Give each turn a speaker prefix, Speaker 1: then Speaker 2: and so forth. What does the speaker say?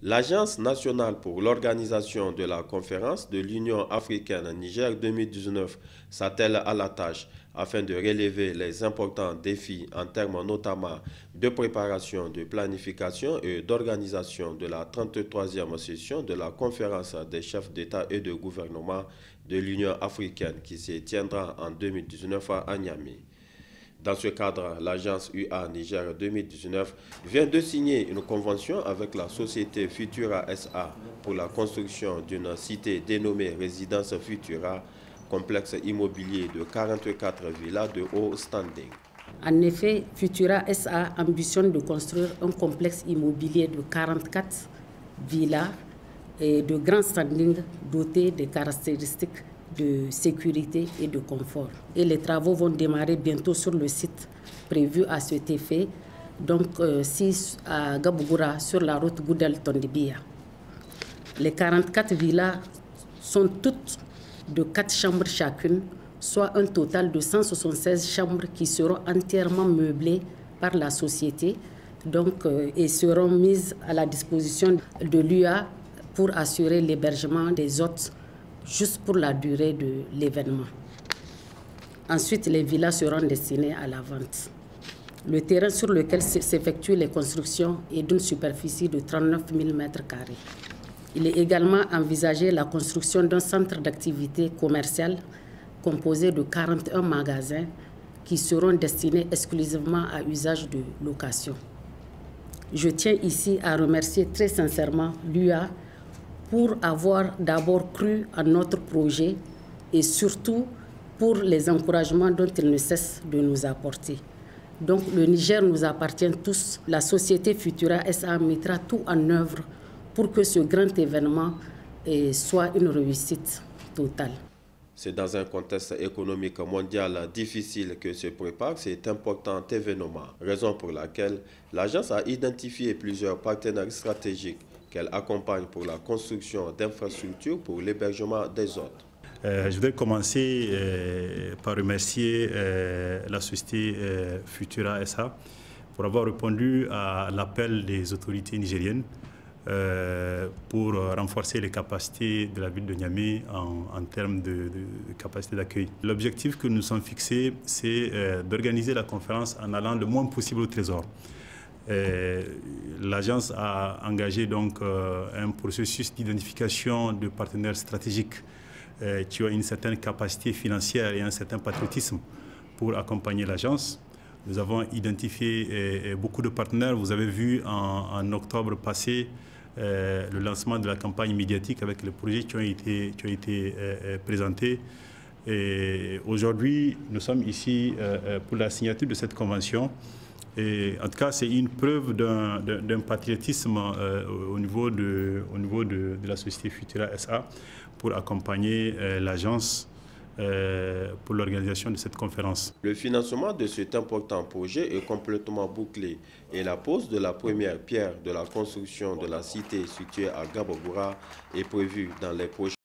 Speaker 1: L'Agence nationale pour l'organisation de la conférence de l'Union africaine Niger 2019 s'attelle à la tâche afin de relever les importants défis en termes notamment de préparation, de planification et d'organisation de la 33e session de la conférence des chefs d'État et de gouvernement de l'Union africaine qui se tiendra en 2019 à Niamey. Dans ce cadre, l'agence UA Niger 2019 vient de signer une convention avec la société Futura SA pour la construction d'une cité dénommée Résidence Futura, complexe immobilier de 44 villas de haut standing.
Speaker 2: En effet, Futura SA ambitionne de construire un complexe immobilier de 44 villas et de grand standing doté de caractéristiques de sécurité et de confort. Et les travaux vont démarrer bientôt sur le site prévu à cet effet, donc à Gabougoura, sur la route Goudel-Tondibia. Les 44 villas sont toutes de 4 chambres chacune, soit un total de 176 chambres qui seront entièrement meublées par la société et seront mises à la disposition de l'UA pour assurer l'hébergement des hôtes juste pour la durée de l'événement. Ensuite, les villas seront destinées à la vente. Le terrain sur lequel s'effectuent les constructions est d'une superficie de 39 000 m². Il est également envisagé la construction d'un centre d'activité commerciale composé de 41 magasins qui seront destinés exclusivement à usage de location. Je tiens ici à remercier très sincèrement l'UA pour avoir d'abord cru à notre projet et surtout pour les encouragements dont il ne cesse de nous apporter. Donc le Niger nous appartient tous. La société Futura SA mettra tout en œuvre pour que ce grand événement soit une réussite totale.
Speaker 1: C'est dans un contexte économique mondial difficile que se prépare cet important événement, raison pour laquelle l'agence a identifié plusieurs partenaires stratégiques qu'elle accompagne pour la construction d'infrastructures pour l'hébergement des hôtes.
Speaker 3: Je voudrais commencer par remercier la société Futura SA pour avoir répondu à l'appel des autorités nigériennes pour renforcer les capacités de la ville de Niamey en termes de capacité d'accueil. L'objectif que nous nous sommes fixés, c'est d'organiser la conférence en allant le moins possible au trésor. L'agence a engagé donc un processus d'identification de partenaires stratégiques qui ont une certaine capacité financière et un certain patriotisme pour accompagner l'agence. Nous avons identifié beaucoup de partenaires. Vous avez vu en octobre passé le lancement de la campagne médiatique avec les projets qui ont été présentés. Et aujourd'hui, nous sommes ici pour la signature de cette convention. Et en tout cas, c'est une preuve d'un patriotisme au niveau de la société Futura SA pour accompagner l'agence pour l'organisation de cette conférence.
Speaker 1: Le financement de cet important projet est complètement bouclé et la pose de la première pierre de la construction de la cité située à Gabougoura est prévue dans les prochains